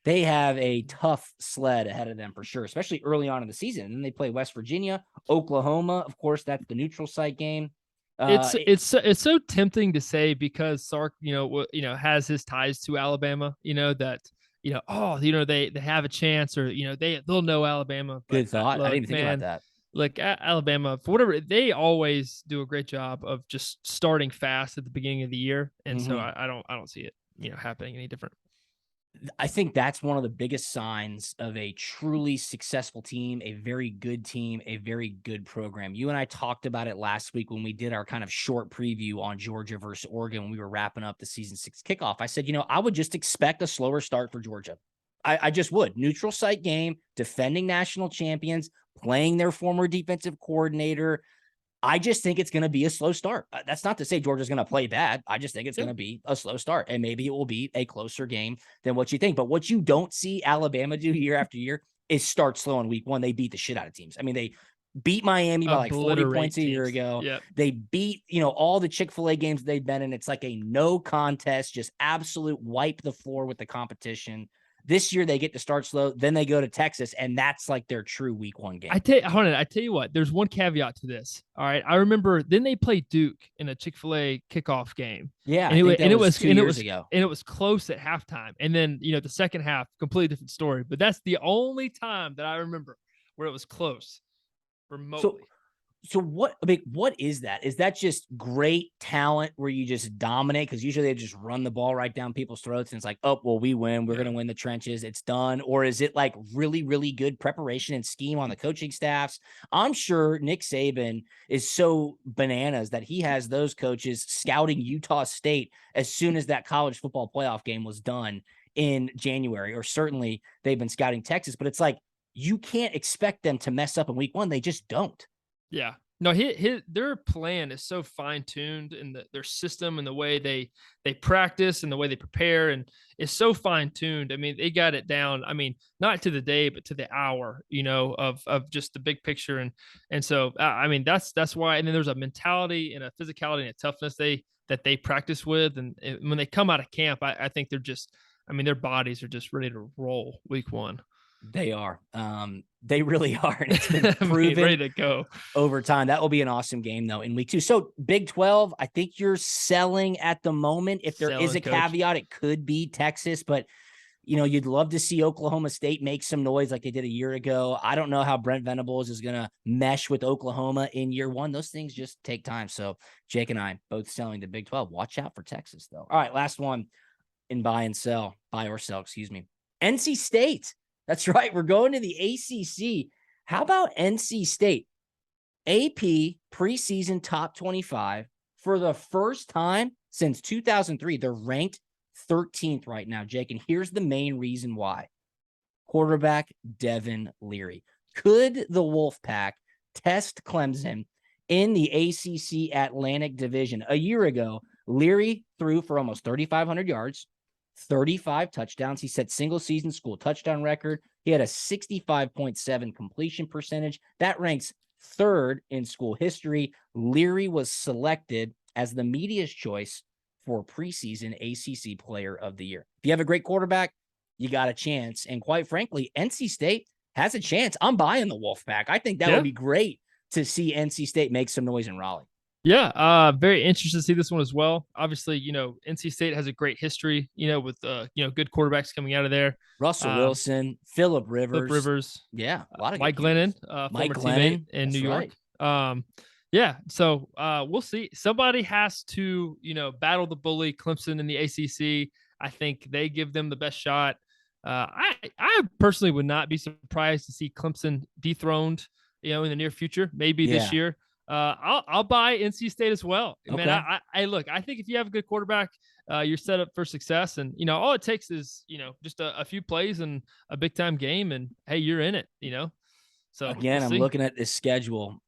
They have a tough sled ahead of them for sure, especially early on in the season. And then they play West Virginia, Oklahoma. Of course, that's the neutral site game. It's so tempting to say because Sark, has his ties to Alabama, that, they have a chance, or, they'll know Alabama. But good thought. I didn't even think about that. Like Alabama, for whatever, they always do a great job of just starting fast at the beginning of the year. And so I don't see it, happening any different. I think that's one of the biggest signs of a truly successful team, a very good team, a very good program. You and I talked about it last week when we did our kind of short preview on Georgia versus Oregon when we were wrapping up the season 6 kickoff. I said, I would just expect a slower start for Georgia. I just would. Neutral site game, defending national champions, playing their former defensive coordinator. I just think it's going to be a slow start. That's not to say Georgia's going to play bad. I just think it's going to be a slow start, and maybe it will be a closer game than what you think. But what you don't see Alabama do year after year is start slow in week 1. They beat the shit out of teams. I mean, they beat Miami by like 40 points a year ago. Yep. They beat, all the Chick-fil-A games they've been in. It's like a no contest, just absolute wipe the floor with the competition. This year they get to start slow, then they go to Texas, and that's like their true week 1 game. I tell you what, there's one caveat to this. All right. I remember then they played Duke in a Chick-fil-A kickoff game. Yeah. And it was 2 years ago. And it was close at halftime. And then, the second half, completely different story. But that's the only time that I remember where it was close remotely. So what is that? Is that just great talent where you just dominate? Because usually they just run the ball right down people's throats and it's like, oh, well, we win. We're going to win the trenches. It's done. Or is it like really, really good preparation and scheme on the coaching staffs? I'm sure Nick Saban is so bananas that he has those coaches scouting Utah State as soon as that college football playoff game was done in January, or certainly they've been scouting Texas. But it's like, you can't expect them to mess up in week 1. They just don't. Yeah. No, their plan is so fine-tuned in their system and the way they practice and the way they prepare, and it's so fine-tuned. I mean, they got it down. I mean, not to the day, but to the hour, of just the big picture. And so, I mean, that's why. And then there's a mentality and a physicality and a toughness that they practice with. And when they come out of camp, I think they're just, I mean, their bodies are just ready to roll week 1. They are. They really are. And it's been proven ready to go over time. That will be an awesome game, though, in week 2. So Big 12, I think you're selling at the moment. If there is a caveat, it could be Texas, but you'd love to see Oklahoma State make some noise like they did a year ago. I don't know how Brent Venables is going to mesh with Oklahoma in year 1. Those things just take time. So Jake and I both selling the Big 12. Watch out for Texas, though. All right, last one in buy or sell, excuse me. NC State. That's right. We're going to the ACC. How about NC State? AP preseason top 25 for the first time since 2003. They're ranked 13th right now, Jake. And here's the main reason why. Quarterback Devin Leary. Could the Wolfpack test Clemson in the ACC Atlantic Division? A year ago, Leary threw for almost 3,500 yards, 35 touchdowns. He set single season school touchdown record. He had a 65.7 completion percentage. That ranks third in school history. Leary was selected as the media's choice for preseason ACC Player of the Year. If you have a great quarterback, you got a chance. And quite frankly, NC State has a chance. I'm buying the Wolfpack. I think that would be great to see NC State make some noise in Raleigh. Yeah, very interested to see this one as well. Obviously, NC State has a great history, with good quarterbacks coming out of there. Russell Wilson, Phillip Rivers. Yeah, a lot of Mike Glennon, Mike former teammate in New York. Right. So we'll see. Somebody has to, battle the bully Clemson in the ACC. I think they give them the best shot. I personally would not be surprised to see Clemson dethroned, in the near future, maybe this year. I'll buy NC State as well. Okay. Man, I look, I think if you have a good quarterback, you're set up for success. And, all it takes is, just a few plays and a big time game. And hey, you're in it, So again, I'm looking at this schedule.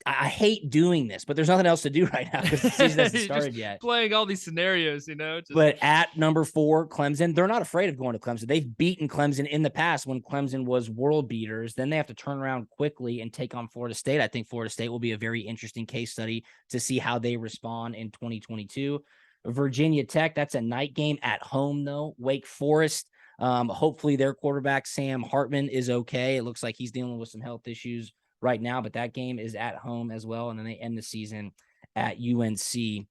I hate doing this, but there's nothing else to do right now because the season hasn't started yet. Playing all these scenarios, But at number 4, Clemson, they're not afraid of going to Clemson. They've beaten Clemson in the past when Clemson was world beaters. Then they have to turn around quickly and take on Florida State. I think Florida State will be a very interesting case study to see how they respond in 2022. Virginia Tech, that's a night game at home, though. Wake Forest, hopefully their quarterback, Sam Hartman, is okay. It looks like he's dealing with some health issues right now, but that game is at home as well. And then they end the season at UNC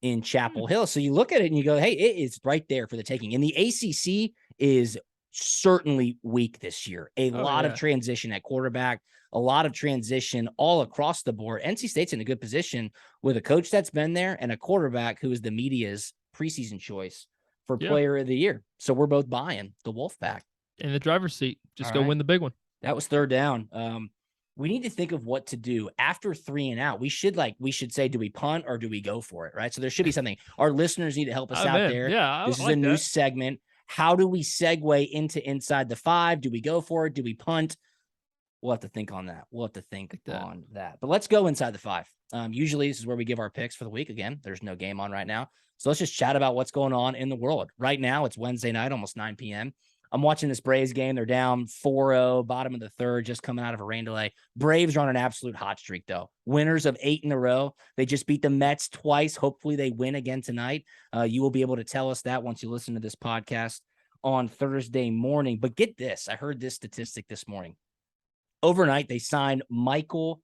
in Chapel Hill. So you look at it and you go, hey, it is right there for the taking. And the ACC is certainly weak this year. A lot of transition at quarterback, a lot of transition all across the board. NC State's in a good position with a coach that's been there and a quarterback who is the media's preseason choice for Player of the Year. So we're both buying the Wolfpack. In the driver's seat. Just go win the big one. That was third down. We need to think of what to do after 3 and out. We should say, do we punt or do we go for it? Right. So there should be something. Our listeners need to help us out there. Yeah. This is a new segment. How do we segue into inside the 5? Do we go for it? Do we punt? We'll have to think on that. But let's go inside the 5. Usually this is where we give our picks for the week. Again, there's no game on right now. So let's just chat about what's going on in the world. Right now, it's Wednesday night, almost 9 p.m. I'm watching this Braves game. They're down 4-0, bottom of the third, just coming out of a rain delay. Braves are on an absolute hot streak, though. Winners of 8 in a row. They just beat the Mets twice. Hopefully they win again tonight. You will be able to tell us that once you listen to this podcast on Thursday morning. But get this. I heard this statistic this morning. Overnight, they signed Michael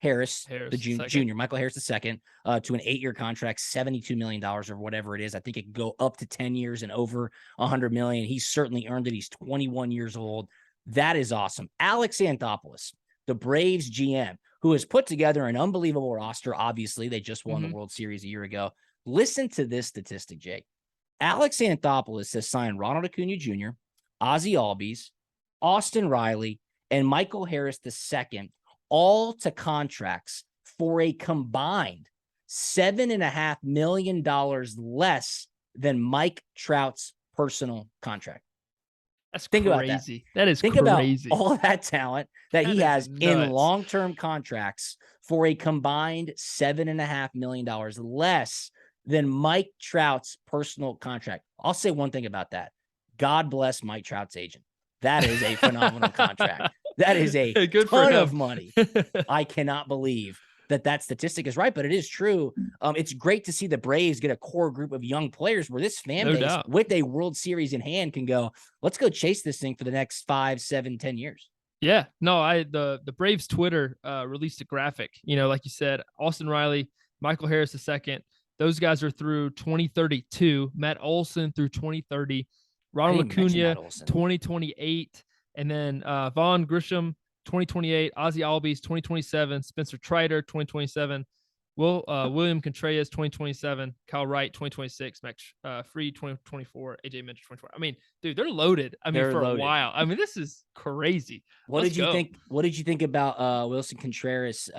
Harris the junior, Michael Harris II, to an 8-year contract, $72 million or whatever it is. I think it could go up to 10 years and over $100 million. He's certainly earned it. He's 21 years old. That is awesome. Alex Anthopoulos, the Braves GM, who has put together an unbelievable roster. Obviously, they just won the World Series a year ago. Listen to this statistic, Jake. Alex Anthopoulos has signed Ronald Acuna Jr., Ozzie Albies, Austin Riley, and Michael Harris II, all to contracts for a combined $7.5 million less than Mike Trout's personal contract. That's Think crazy. About that. That is Think crazy. About all that talent that he has in long-term contracts for a combined $7.5 million less than Mike Trout's personal contract. I'll say one thing about that. God bless Mike Trout's agent. That is a phenomenal contract. That is a ton of money. I cannot believe that statistic is right, but it is true. It's great to see the Braves get a core group of young players where this fan base with a World Series in hand can go, let's go chase this thing for the next 5, 7, 10 years. Yeah, no, the Braves Twitter released a graphic, like you said, Austin Riley, Michael Harris II, those guys are through 2032, Matt Olson through 2030, Ronald Acuna 2028, and then Vaughn Grisham 2028, Ozzie Albies 2027, Spencer Strider 2027, William Contreras 2027, Kyle Wright 2026, Max Free 2024, AJ Minter 24. I mean, dude, they're loaded. I mean, They're for loaded. a while. I mean, this is crazy. What did you think? What did you think about Wilson Contreras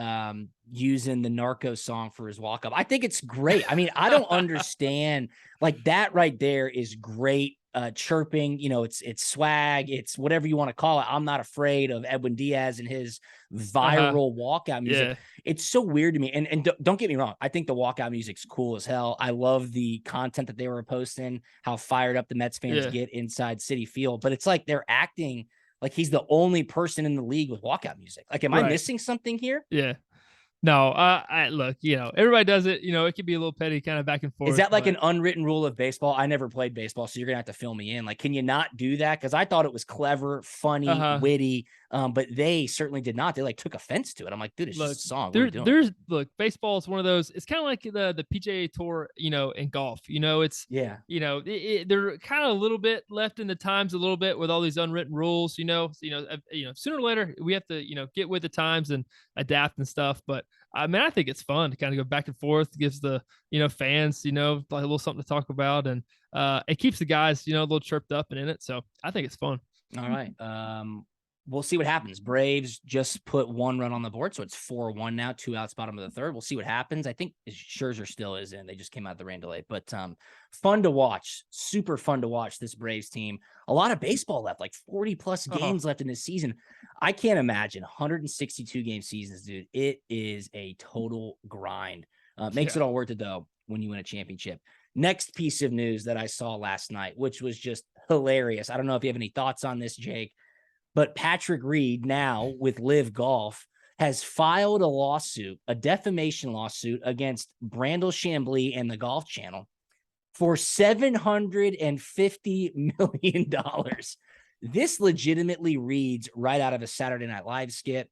using the Narco song for his walk up? I think it's great. I mean, I don't understand, like, that right there is great. Chirping, you know, it's swag, it's whatever you want to call it. I'm not afraid of Edwin Diaz and his viral walkout music. Yeah. It's so weird to me. And don't get me wrong, I think the walkout music's cool as hell. I love the content that they were posting, how fired up the Mets fans get inside Citi Field. But it's like they're acting like he's the only person in the league with walkout music. Like, am I missing something here? Yeah. No, I look, you know, everybody does it. You know, it could be a little petty, kind of back and forth. Is that like an unwritten rule of baseball? I never played baseball, so you're gonna have to fill me in. Like, can you not do that? Because I thought it was clever, funny, witty, but they certainly did not. They like took offense to it. I'm like, dude, it's just a song. What are you doing? Look, baseball is one of those. It's kind of like the PGA Tour, you know, in golf. You know, it's you know, they're kind of a little bit left in the times, a little bit with all these unwritten rules. You know, sooner or later we have to, you know, get with the times and adapt and stuff. But I mean, I think it's fun to kind of go back and forth. It gives the, you know, fans, you know, like a little something to talk about, and it keeps the guys, you know, a little chirped up and in it. So I think it's fun. All right. We'll see what happens. Braves just put 1 run on the board, so it's 4-1 now, 2 outs, bottom of the third. We'll see what happens. I think Scherzer still is in. They just came out of the rain delay, but fun to watch. Super fun to watch this Braves team. A lot of baseball left, like 40 plus games left in this season. I can't imagine 162 game seasons, dude. It is a total grind. Makes it all worth it though when you win a championship. Next piece of news that I saw last night, which was just hilarious. I don't know if you have any thoughts on this, Jake. But Patrick Reed, now with Live Golf, has filed a lawsuit, a defamation lawsuit against Brandel Chamblee and the Golf Channel for $750 million. This legitimately reads right out of a Saturday Night Live skit.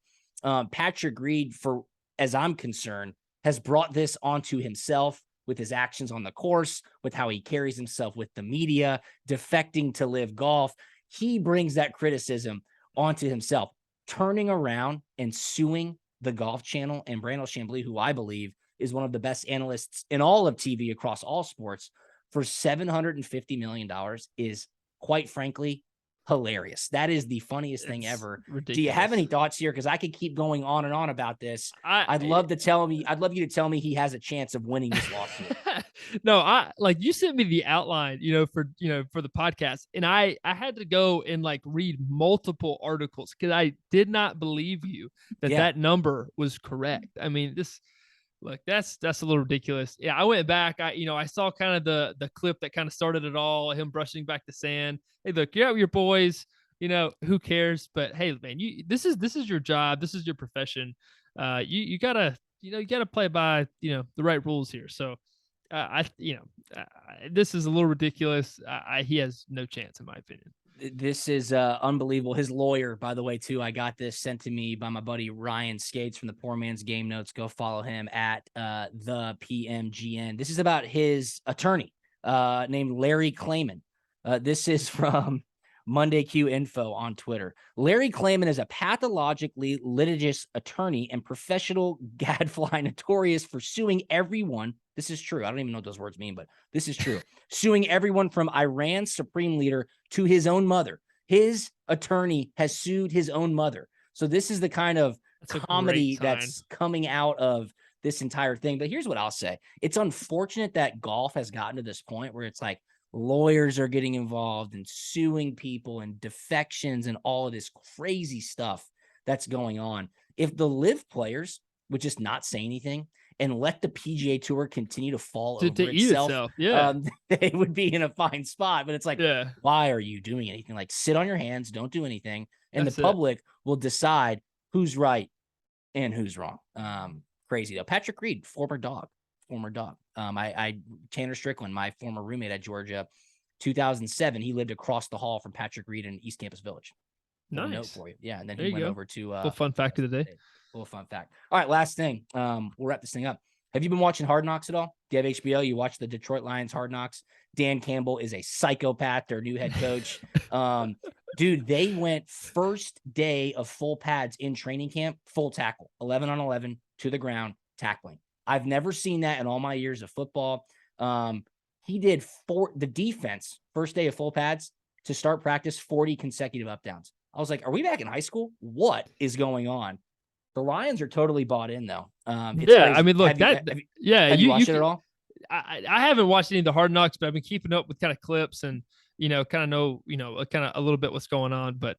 Patrick Reed, for as I'm concerned, has brought this onto himself with his actions on the course, with how he carries himself with the media, defecting to Live Golf. He brings that criticism onto himself, turning around and suing the Golf Channel and Brandel Chamblee, who I believe is one of the best analysts in all of TV across all sports, for $750 million is, quite frankly, hilarious. That is the funniest thing ever. Ridiculous. Do you have any thoughts here? Because I could keep going on and on about this. I'd love you to tell me he has a chance of winning this lawsuit. No, you sent me the outline, for the podcast, and I had to go and read multiple articles because I did not believe you that number was correct. I mean, that's a little ridiculous. Yeah, I went back. I saw kind of the clip that kind of started it all, him brushing back the sand. Hey, look, you're out with your boys, who cares? But hey, man, this is your job. This is your profession. You gotta play by, the right rules here. So this is a little ridiculous. He has no chance in my opinion. This is unbelievable. His lawyer, by the way, too, I got this sent to me by my buddy Ryan Skates from the Poor Man's Game Notes. Go follow him at the PMGN. This is about his attorney named Larry Klayman. This is from Monday Q Info on Twitter. Larry Klayman is a pathologically litigious attorney and professional gadfly notorious for suing everyone. This is true. I don't even know what those words mean, but this is true. Suing everyone from Iran's supreme leader to his own mother. His attorney has sued his own mother. So this is the kind of comedy that's coming out of this entire thing. But here's what I'll say. It's unfortunate that golf has gotten to this point where it's like lawyers are getting involved and suing people and defections and all of this crazy stuff that's going on. If the live players would just not say anything and let the PGA Tour continue to fall over itself, they would be in a fine spot. But it's like, why are you doing anything? Like, sit on your hands, don't do anything, and the public will decide who's right and who's wrong. Crazy though. Patrick Reed, former dog. Tanner Strickland, my former roommate at Georgia, 2007, he lived across the hall from Patrick Reed in East Campus Village. Nice. Note for you. Yeah. And then he went over to little fun fact of the day. Little fun fact. All right. Last thing. We'll wrap this thing up. Have you been watching Hard Knocks at all? Do you have HBO? You watch the Detroit Lions Hard Knocks? Dan Campbell is a psychopath, their new head coach. Dude, they went first day of full pads in training camp, full tackle, 11 on 11 to the ground, tackling. I've never seen that in all my years of football. He did the defense first day of full pads to start practice, 40 consecutive up downs. I was like, are we back in high school? What is going on? The Lions are totally bought in, though. It's yeah, crazy. I mean, look, have you watched it at all? I haven't watched any of the Hard Knocks, but I've been keeping up with kind of clips and, kind of know, kind of a little bit what's going on. But,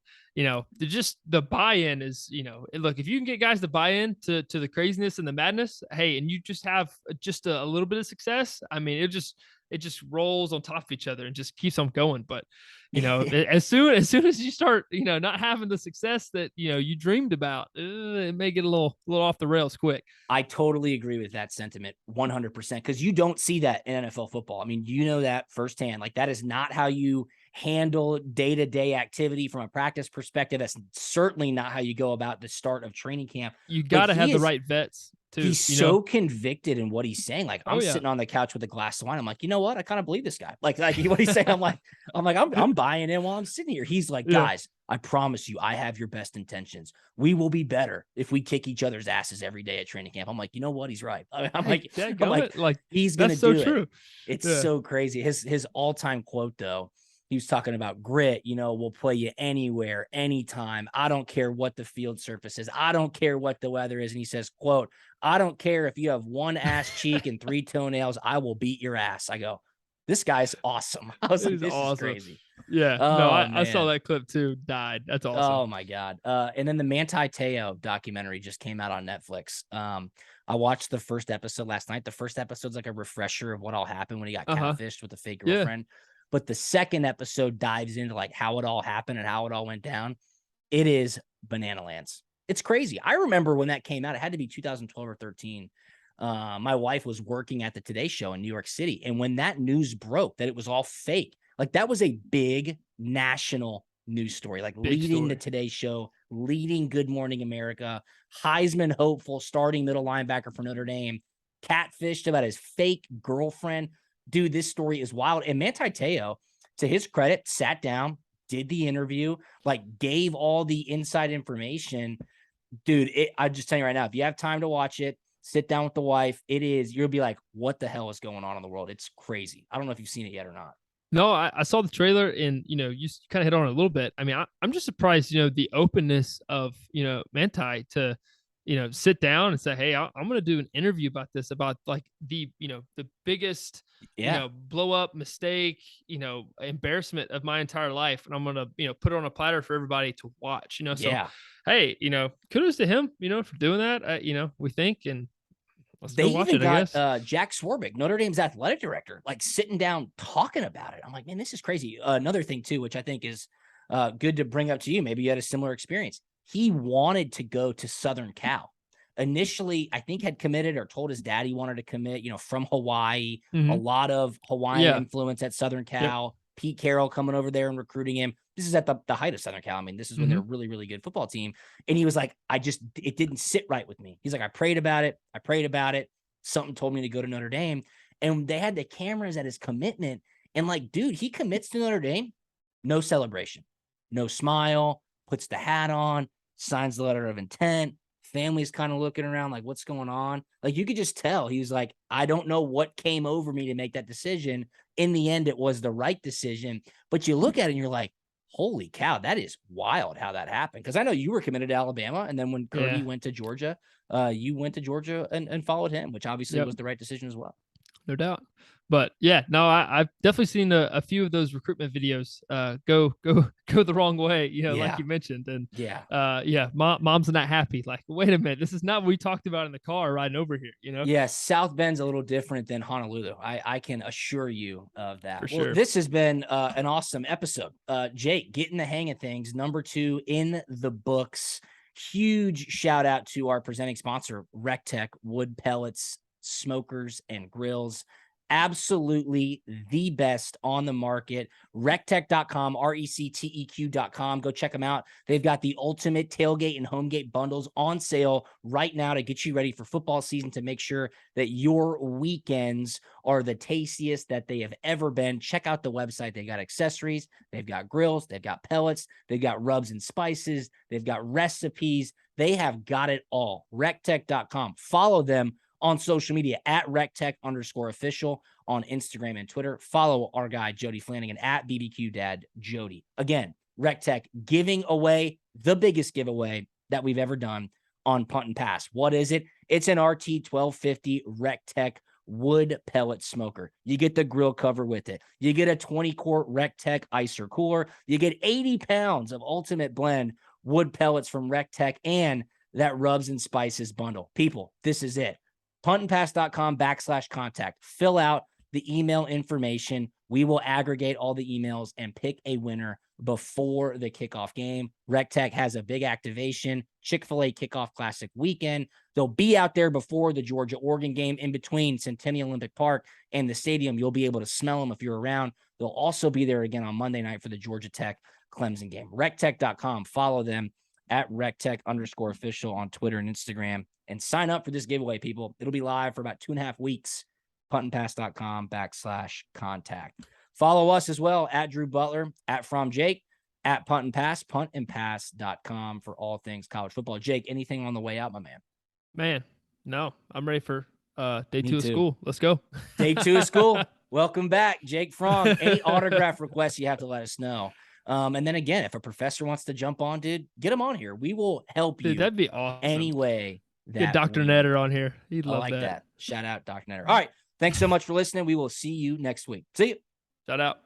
just the buy-in is, look, if you can get guys to buy in to the craziness and the madness, hey, and you just have just a little bit of success, I mean, it just rolls on top of each other and just keeps on going. But, as soon as you start, not having the success that, you dreamed about, it may get a little off the rails quick. I totally agree with that sentiment 100%, because you don't see that in NFL football. I mean, that firsthand. Like, that is not how you handle day-to-day activity from a practice perspective. That's certainly not how you go about the start of training camp. You got to have the right vets too. He's so convicted in what he's saying. Like, I'm sitting on the couch with a glass of wine. I'm like, you know what? I kind of believe this guy. Like what he's saying. I'm buying in while I'm sitting here. He's like, guys, I promise you, I have your best intentions. We will be better if we kick each other's asses every day at training camp. I'm like, you know what? He's right. I'm like, he's going to do it. It's so crazy. His all-time quote, though, he was talking about grit. We'll play you anywhere, anytime. I don't care what the field surface is. I don't care what the weather is. And he says, quote, I don't care if you have one ass cheek and 3 toenails. I will beat your ass. I go, this guy's awesome. I was like, this is crazy. Yeah. No, I saw that clip too. Died. That's awesome. Oh my God. And then the Manti Te'o documentary just came out on Netflix. I watched the first episode last night. The first episode's like a refresher of what all happened when he got catfished with a fake girlfriend. But the second episode dives into like how it all happened and how it all went down. It is banana lands. It's crazy. I remember when that came out, it had to be 2012 or 13. My wife was working at the Today Show in New York City. And when that news broke that it was all fake, like, that was a big national news story, like leading the Today Show, leading Good Morning America, Heisman hopeful, starting middle linebacker for Notre Dame, catfished about his fake girlfriend. Dude, this story is wild. And Manti Te'o, to his credit, sat down, did the interview, like, gave all the inside information. Dude, I'm just telling you right now, if you have time to watch it, sit down with the wife. You'll be like, what the hell is going on in the world? It's crazy. I don't know if you've seen it yet or not. No, I saw the trailer and, you kind of hit on it a little bit. I mean, I'm just surprised, the openness of, Manti to, sit down and say, hey, I'm going to do an interview about this, about like the biggest, blow up mistake, embarrassment of my entire life. And I'm going to, put it on a platter for everybody to watch, so, hey, kudos to him, for doing that. We think, and they even got Jack Swarbrick, Notre Dame's athletic director, like sitting down talking about it. I'm like, man, this is crazy. Another thing too, which I think is good to bring up to you. Maybe you had a similar experience. He wanted to go to Southern Cal. Initially, I think had committed or told his dad he wanted to commit, from Hawaii. A lot of Hawaiian influence at Southern Cal. Pete Carroll coming over there and recruiting him. This is at the height of Southern Cal. I mean, this is when they're a really, really good football team. And he was like, it didn't sit right with me. He's like, I prayed about it. Something told me to go to Notre Dame. And they had the cameras at his commitment. And like, dude, he commits to Notre Dame. No celebration, no smile, puts the hat on, signs the letter of intent. Family's kind of looking around like, what's going on? Like, you could just tell he was like, I don't know what came over me to make that decision. In the end, it was the right decision. But you look at it and you're like, holy cow, that is wild how that happened. Because I know you were committed to Alabama. And then when Curdy went to Georgia, you went to Georgia and folled him, which obviously was the right decision as well. No doubt. But yeah, no, I've definitely seen a few of those recruitment videos go the wrong way, like you mentioned. And mom's not happy. Like, wait a minute, this is not what we talked about in the car riding over here, Yeah, South Bend's a little different than Honolulu. I can assure you of that. For sure. This has been an awesome episode. Jake, getting the hang of things. Number 2 in the books. Huge shout out to our presenting sponsor, RECTEQ, wood pellets, smokers, and grills. Absolutely the best on the market. RECTEQ.com, RECTEQ.com. Go check them out. They've got the ultimate tailgate and homegate bundles on sale right now to get you ready for football season, to make sure that your weekends are the tastiest that they have ever been. Check out the website. They've got accessories. They've got grills. They've got pellets. They've got rubs and spices. They've got recipes. They have got it all. RECTEQ.com. Follow them on social media at RECTEQ_official on Instagram and Twitter. Follow our guy, Jody Flanagan, at BBQ Dad Jody. Again, RECTEQ giving away the biggest giveaway that we've ever done on Punt and Pass. What is it? It's an RT 1250 RECTEQ wood pellet smoker. You get the grill cover with it. You get a 20-quart RECTEQ icer cooler. You get 80 pounds of Ultimate Blend wood pellets from RECTEQ and that rubs and spices bundle. People, this is it. puntandpass.com/contact. Fill out the email information. We will aggregate all the emails and pick a winner before the kickoff game. RECTEQ has a big activation, Chick-fil-A Kickoff Classic weekend. They'll be out there before the Georgia-Oregon game in between Centennial Olympic Park and the stadium. You'll be able to smell them if you're around. They'll also be there again on Monday night for the Georgia Tech Clemson game. RECTEQ.com. Follow them at RECTEQ_official on Twitter and Instagram. And sign up for this giveaway, people. It'll be live for about 2.5 weeks. puntandpass.com/contact. Follow us as well at Drew Butler, at From Jake, at Punt and Pass, puntandpass.com for all things college football. Jake, anything on the way out, my man? Man, no, I'm ready for day 2 of school. Let's go. Day 2 of school. Welcome back, Jake Fromm. Any autograph requests, you have to let us know. And then again, if a professor wants to jump on, dude, get him on here. We will help you. Dude, that'd be awesome. Anyway. Get Dr. Netter on here. He'd love that. Shout out Dr. Netter. All right. Thanks so much for listening. We will see you next week. See you. Shout out.